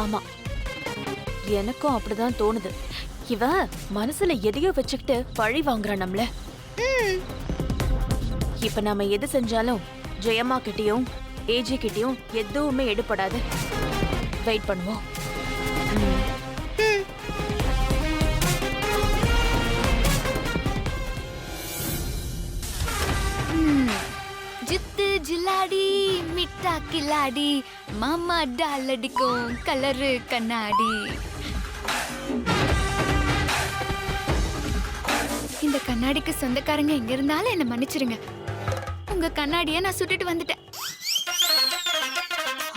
ஆமா, எனக்கும் அப்படிதான் தோணுது. இவ மனசுல எதையோ வச்சுக்கிட்டு பழி வாங்குறான் நம்மள. இப்ப நாம எது செஞ்சாலும் ஜெயம்மா கிட்டயும் ஏஜி கிட்டயும் எதுவுமே எடுபடாது. வெயிட் பண்ணுவோம். ஜித்து ஜிலாடி மிட்டா கிலாடி மாமா டால் அடிக்கும் கலரு கண்ணாடி. இந்த கண்ணாடிக்கு சொந்தக்காரங்க எங்க இருந்தாலும் என்ன மன்னிச்சிருங்க. உங்க கண்ணாடியை நான் சுட்டுட்டு வந்துட்டேன்.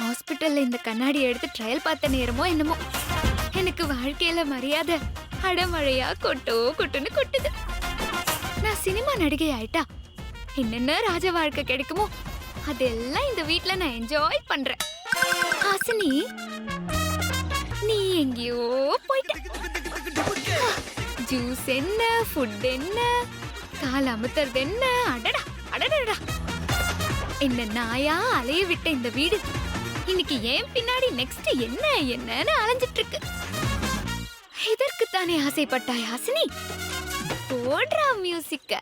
ஹாஸ்பிட்டல்ல இந்த கண்ணாடியை எடுத்து ட்ரையல் பார்த்த நேரமோ என்னமோ எனக்கு வாழ்க்கையில மரியாதை அடமழையா கொட்டுன்னு கொட்டுது. நான் சினிமா நடிகை ஆயிட்டா என்னென்ன ராஜ வாழ்க்கை கிடைக்குமோ அதெல்லாம் இந்த வீட்ல நான் என்ஜாய் பண்றேன். ஹாசினி, நீ எங்கேயோ போயிட்ட. ஜூஸ் என்ன, ஃபுட் என்ன, கால் அமுத்துறது என்ன, அடடா அடடா. என்ன நாயா அலைய விட்ட இந்த வீடு இன்னைக்கு ஏன் பின்னாடி நெக்ஸ்ட் என்ன என்னன்னு அலைஞ்சிட்டு இருக்கு. இதற்குத்தானே ஆசைப்பட்டாய் ஹாசினி? போடுறா மியூசிக்க.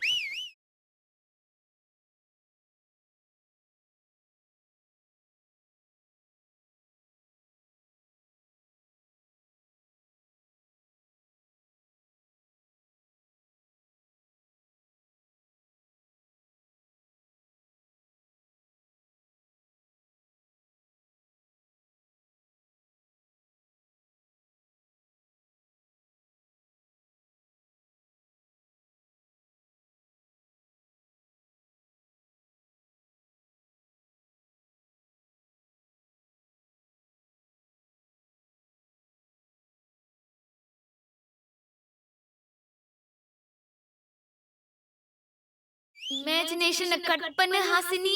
இமேஜினேஷனை கட் பண்ணு ஹாசினி.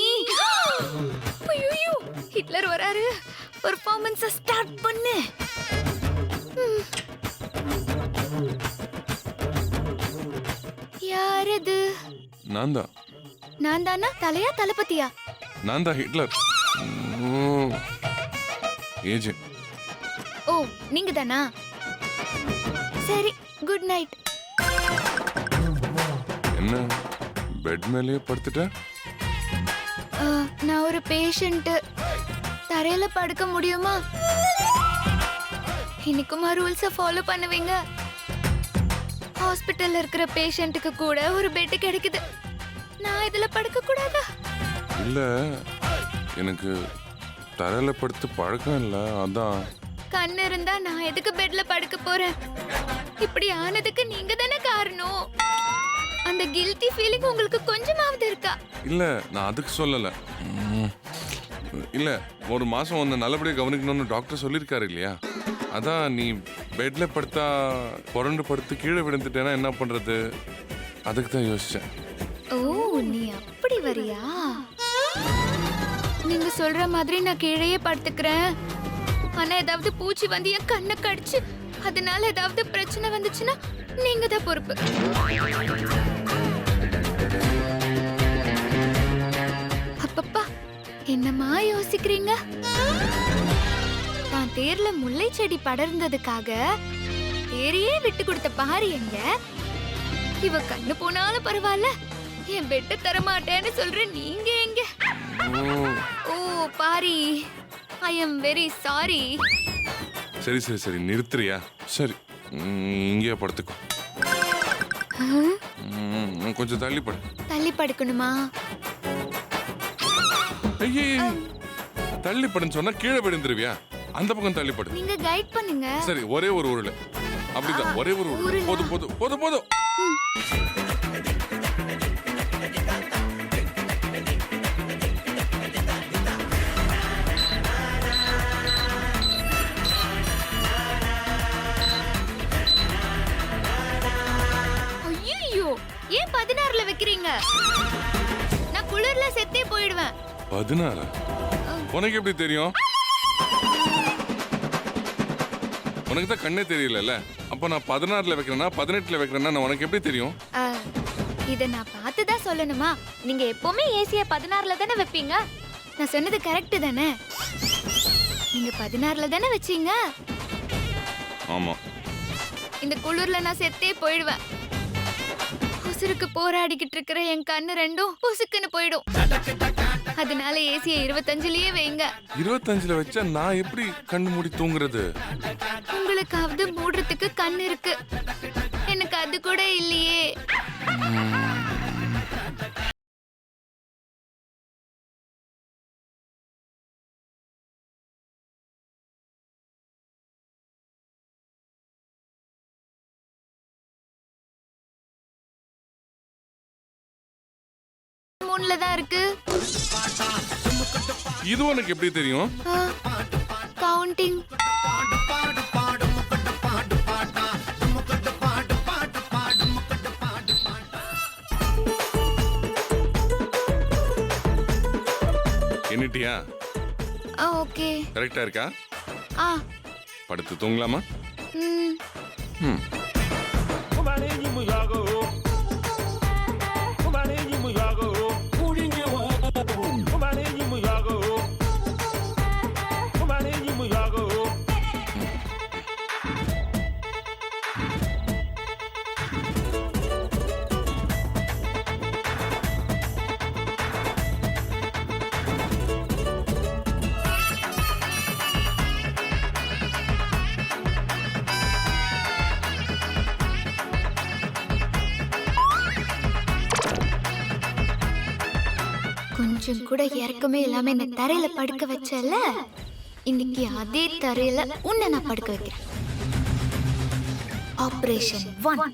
ஐயோ, ஹிட்லர் வராரு. பெர்ஃபார்மன்ஸ் ஸ்டார்ட் பண்ணு. யார் இது? நான் தான். நான் தானா? தலையா தளபதியா? நான் தான் ஹிட்லர். ஏஜே. ஓ, நீங்க தானா? சரி, குட் நைட். என்ன பெட் மேலேயே படுத்துட்ட? நான் ஒரு பேஷண்ட். தரையில படுக்க முடியுமா? இன்னைக்குமா ரூல்ஸ ஃபாலோ பண்ணுவீங்க? ஹாஸ்பிட்டல்ல இருக்கிற பேஷண்ட்டுக்கு கூட ஒரு பெட் கிடைக்குது. நான் இதுல படுக்க கூடாதா? இல்ல, எனக்கு தரையில படுத்து பழக்கம் இல்ல, அதான். கண்ணு இருந்தா நான் எதுக்கு பெட்ல படுக்க போறேன்? இப்படி ஆனதுக்கு நீங்க தானே காரணம். அந்த கில்ட்டி ஃபீலிங் உங்களுக்கு கொஞ்சமாவது இருக்கா? இல்ல, நான் அதுக்கு சொல்லல. இல்ல, ஒரு மாசம் வந்து நல்லபடியா கவனிக்கணும்னு டாக்டர் சொல்லியிருக்காரு இல்லையா? அதான் நீ பெட்ல படுத்தா புரண்டு படுத்து கீழே விழுந்துட்டேன்னா என்ன பண்றது, அதுக்கு தான் யோசிச்சேன். ஓ, நீ அப்படி வரியா? நீங்க சொல்ற மாதிரி நான் கீழேயே படுத்துக்கிறேன். ஆனா ஏதாவது பூச்சி வந்து என் கண்ணை கடிச்சு அதனால ஏதாவது பிரச்சனை வந்துச்சுன்னா நீங்க தான் பொறுப்பு. அப்பப்பா, என்னமா யோசிக்கிறீங்க? நான் தேர்ல முல்லை செடி படர்ந்ததுக்காக தேரையே விட்டு கொடுத்த பாரு எங்க. இவ கண்ணு போனாலும் பரவாயில்ல, என் பெட்ட தரமாட்டேன்னு சொல்ற நீங்க எங்க? Oh Paari, I am very sorry. சரி சரி சரி, நிறுத்துறியா? சரி, இங்கே படுத்துக்கோ. கொஞ்சம் தள்ளி படு. தள்ளி படுக்கணுமா? ஐயே, தள்ளி படுன்னு சொன்னா கீழே விழுந்துருவியா? அந்த பக்கம் தள்ளி படு. நீங்க கைட் பண்ணுங்க. சரி, ஒரே ஒரு உருளை. அப்படிதான், ஒரே ஒரு உருளை. போதும் போதும் போதும் போதும். ஐயோ, ஏன் 16ல வைக்கிறீங்க? நான் குளிர்ல செத்தே போயிடுவேன். 16? உனக்கு எப்படி தெரியும்? உனக்கு தான் கண்ணே தெரியல. அப்ப நான் 16ல வைக்கிறேன்னா 18ல வைக்கிறேன்னா உனக்கு எப்படி தெரியும்? இத நான் பார்த்துதான் சொல்லணுமா? நீங்க எப்பவுமே ஏசிய 16ல தானே வைப்பீங்க. நான் சொன்னது கரெக்ட் தானே? நீங்க 16ல தானே வச்சீங்க. ஆமா. இந்த குளிர்ல நான் செத்தே போயிடுவேன். உசுருக்கு போராடிக்கிட்டு இருக்கிற என் கண்ணு ரெண்டும் பொசுக்குன்னு போயிடும். அதனால ஏசியை 25லயே வைங்க. 25ல வச்சா நான் எப்படி கண்ணு மூடி தூங்குறது? உங்களுக்காவது மூடுறதுக்கு கண் இருக்கு, எனக்கு அது கூட இல்லையே. மூணுல தான் இருக்கு. இது உனக்கு எப்படி தெரியும்? கவுண்டிங். எண்ணிட்டியா? ஓகே. கரெக்டா இருக்கா? படுத்து தூங்கலாமா? ம். கொஞ்சம் கூட இறக்கமே இல்லாம இந்த தரையில படுக்க வச்சல, இன்னைக்கு அதே தரையில உன்னை நான் படுக்க வைக்கிறேன். ஆபரேஷன் 1.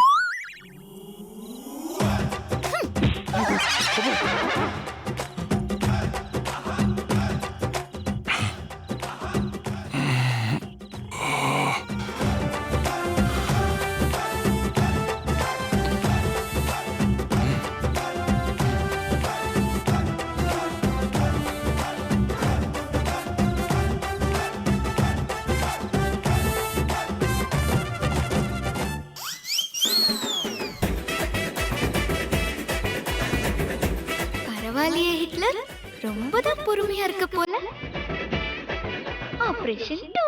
பரவாயில்லையே ஹிட்லர், ரொம்ப தான் பொறுமையா இருக்க போல. ஆபரேஷன் 2.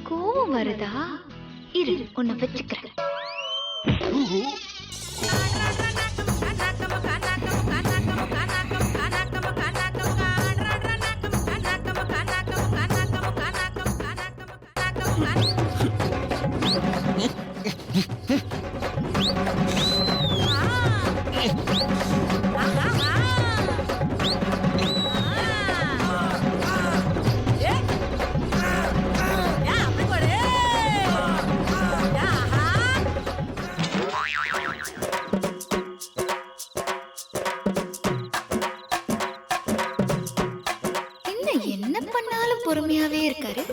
கோவம் வருதா? இரு, உன்னை வச்சுக்கிறேன். என்ன பண்ணாலும் பொறுமையாவே இருக்காரு.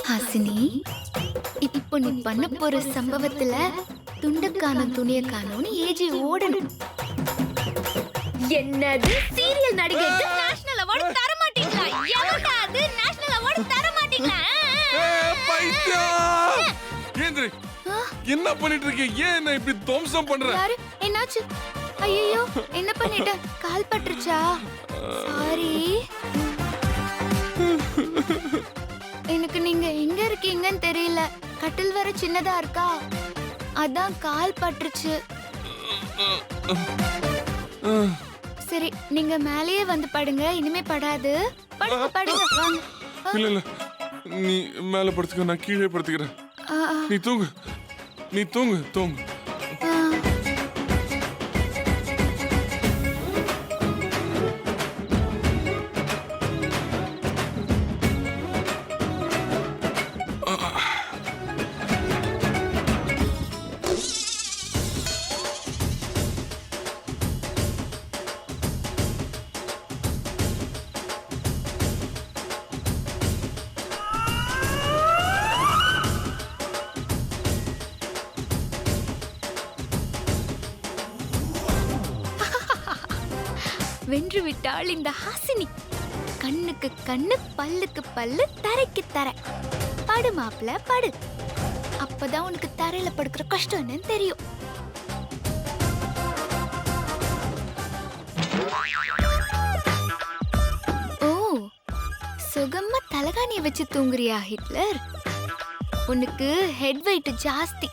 ஹாசினி, இப்போ நீ பண்ண போற சம்பவத்துல துண்டுக்கான துணிய காணோன்னு ஏஜி ஓடணும். என்னது சீரியல் நடிகைக்கு நேஷனல் அவார்ட் தர மாட்டீங்களா? எவன்டா அது நேஷனல் அவார்ட் தர மாட்டீங்களா? பைத்தியம்! ஏந்திரி. என்ன பண்ணிட்டு இருக்கீங்க? ஏன் என்ன இப்படி தம்சம் பண்ற? யாரு? என்னாச்சு? ஐயோ, என்ன பண்ணிட்ட? கால் பட்டுருச்சா? சாரி. எனக்கு நீங்க எங்க இருக்கீங்கன்னு தெரியல. கட்டில் வேற சின்னதா இருக்கா, அதான் கால் பட்டுருச்சு. சரி, நீங்க மேலேயே வந்து படுங்க, இனிமே படாது. படுங்க படுங்க, வாங்க. இல்ல இல்ல, நீ மேல படுத்துக்க, நான் கீழே படுத்துக்கிறேன். நீ தூங்கு, நீ தூங்கு தூங்கு. வென்று விட்டாள் இந்த ஹாசினி. கண்ணுக்கு கண்ணு, பல்லுக்கு பல்லு, தரைக்கு தரை. படு மாப்பிள படு, அப்பதான் உனக்கு தரையில படுக்கிற கஷ்டம் என்னன்னு தெரியும். ஓ, சுகமா தலகாணிய வச்சு தூங்குறியா ஹிட்லர்? உனக்கு ஹெட் வெயிட் ஜாஸ்தி,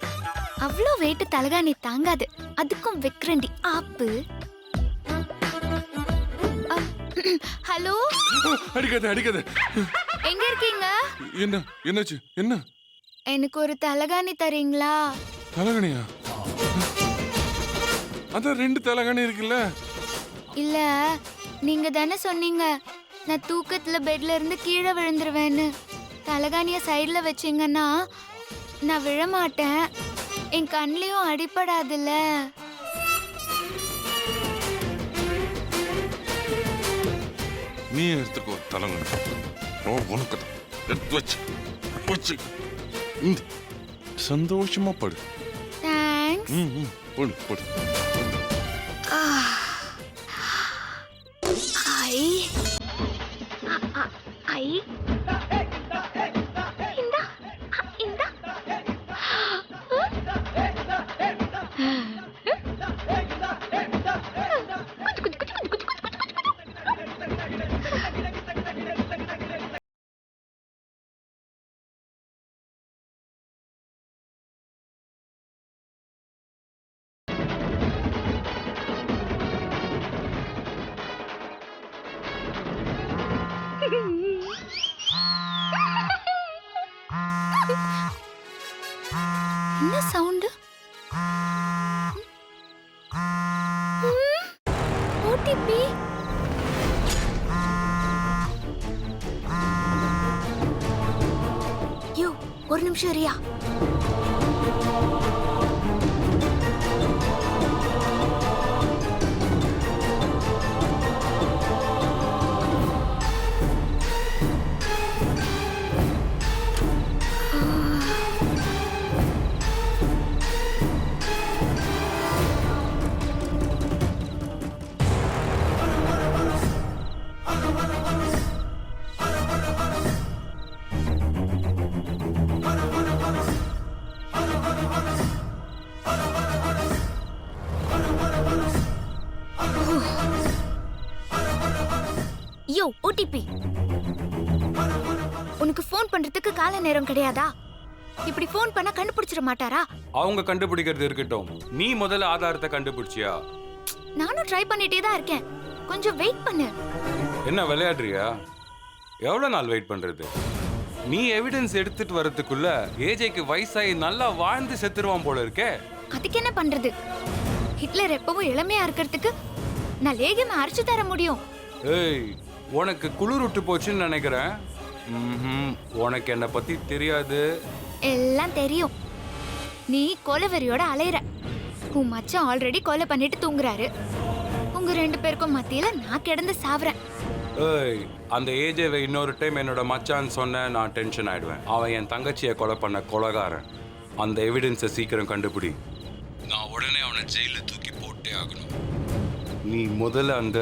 அவ்வளோ வெயிட் தலகாணி தாங்காது. அதுக்கும் வெக்ரண்டி ஆப்பு. ஹலோ, அடிக்காத அடிக்காத. எங்க இருக்கீங்க? என்னாச்சு? என்ன? எனக்கு ஒரு தலகாணி தரீங்களா? தலகாணியா? அதான் 2 தலகாணி இருக்குல்ல. இல்ல, நீங்க தானே சொன்னீங்க நான் தூக்கத்துல பெட்ல இருந்து கீழே விழுந்துருவேன்னு. தலகாணிய சைடுல வச்சீங்கன்னா நான் விழமாட்டேன், என் கண்லயும் அடிபடாதுல்ல. நீ எடுத்துக்கோ தலகாணி. ஓ, உனக்கு எடுத்து வச்சு சந்தோஷமா படு. தேங்க்ஸ். போடு போடு. ஐ ஐ இந்தா இந்தா. என்ன சவுண்ட்? ஓடிபி. யோ, ஒரு நிமிஷம் ரியா. யோ, ஓடிபி. உனக்கு ஃபோன் பண்றதுக்கு கால நேரம் கிடையாதா? இப்படி ஃபோன் பண்ணா கண்டுபிடிச்சிட மாட்டாரா? அவங்க கண்டுபிடிக்கிறது இருக்கட்டும், நீ முதல்ல ஆதாரத்தை கண்டுபிடிச்சியா? நானும் ட்ரை பண்ணிட்டே தான் இருக்கேன், கொஞ்சம் வெயிட் பண்ணு. என்ன விளையாடுறியா? எவ்வளவு நாள் வெயிட் பண்றது? நீ எவிடன்ஸ் எடுத்துட்டு வரதுக்குள்ள ஏஜேக்கு வயசாகி நல்லா வாழ்ந்து செத்துருவான் போல இருக்கே. அதுக்கு என்ன பண்றது? ஹிட்லர் எப்பவும் இளமையா இருக்கிறதுக்கு நான் லேகியமா அரைச்சு தர முடியும். ஏய், உனக்கு குளிர் விட்டு போச்சுன்னு நினைக்கிறேன். உனக்கு என்ன பத்தி தெரியாது. எல்லாம் தெரியும். நீ கொலவெறியோட அலையிற. உன் மச்சான் ஆல்ரெடி கொலை பண்ணிட்டு தூங்குறாரு. உங்க 2 பேருக்கும் மத்தியில நான் கிடந்து சாவறேன். ஏய், அந்த ஏஜேவை இன்னொரு டைம் என்னோட மச்சான்னு சொன்ன நான் டென்ஷன் ஆயிடுவேன். அவன் என் தங்கச்சியை கொலை பண்ண கொலைகாரன். அந்த எவிடன்ஸை சீக்கிரம் கண்டுபிடி. நான் உடனே அவனை ஜெயில தூக்கி போட்டே ஆகணும். நீ முதல்ல அந்த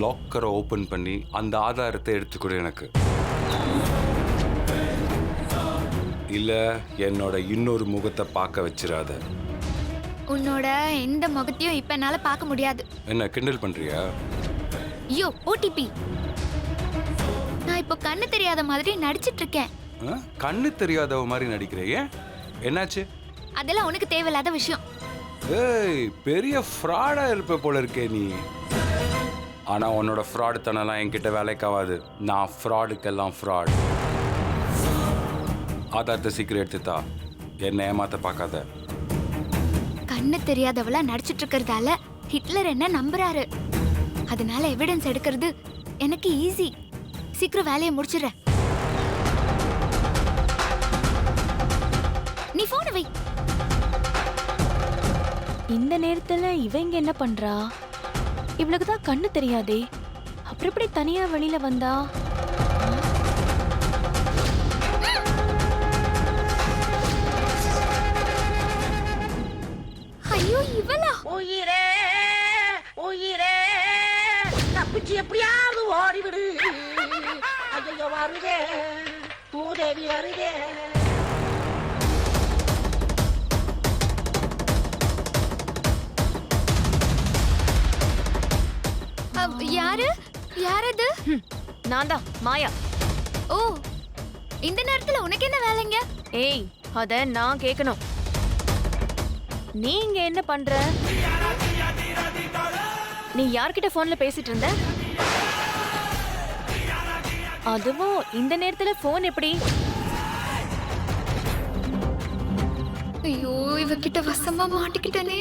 லாக்கரை ஓபன் பண்ணி அந்த ஆதாரத்தை எடுத்துக்கொடு எனக்கு. இல்ல என்னோட இன்னொரு முகத்தை பார்க்க வச்சிராத. உன்னோட எந்த முகத்தையும் இப்ப என்னால பார்க்க முடியாது. என்ன கிண்டல் பண்றியா? ஐயோ, ஓடிபி. நான் இப்போ கண்ணு தெரியாத மாதிரி நடிச்சிட்டு இருக்கேன். கண்ணு தெரியாதவ மாதிரி நடிக்கிறியே, என்னாச்சு? அதெல்லாம் உனக்கு தேவையில்லாத விஷயம். ஏய், பெரிய ஃப்ராடா இருப்ப போல இருக்கே நீ. ஆனா உன்னோட ஃப்ராடு தனெல்லாம் என்கிட்ட வேலைக்காவாது. நான் ஃப்ராடுக்கெல்லாம் ஃப்ராட். ஆதாரத்தை சீக்கிரம் எடுத்துத்தா, என்ன ஏமாத்த பார்க்காத. கண்ணு தெரியாதவளா நடிச்சிட்டு இருக்கிறதால ஹிட்லர் என்ன நம்புறாரு. அதனால எவிடன்ஸ் எடுக்கிறது எனக்கு ஈஸி. சீக்கிரம் வேலையை முடிச்சிடுறேன். நீ போன வை. இந்த நேரத்துல இவங்க என்ன பண்றா? இவளுக்கு தான் கண்ணு தெரியாதே, அப்புறம் எப்படி தனியா வெளியில வந்தா? ஐயோ, இவளா? உயிரே உயிரே தப்பி யாரு யாரது? நான் தான் மாயா. ஓ, இந்த நேரத்துல உனக்கு என்ன வேலைங்க? ஏய், அத நான் கேட்கணும். நீங்க என்ன பண்ற? நீ யார்கிட்ட போன்ல பேசிட்டு இருந்த? அதுவும் இந்த நேரத்துல போன் எப்படி? ஐயோ, இவகிட்ட வசமா மாட்டிக்கிட்டனே.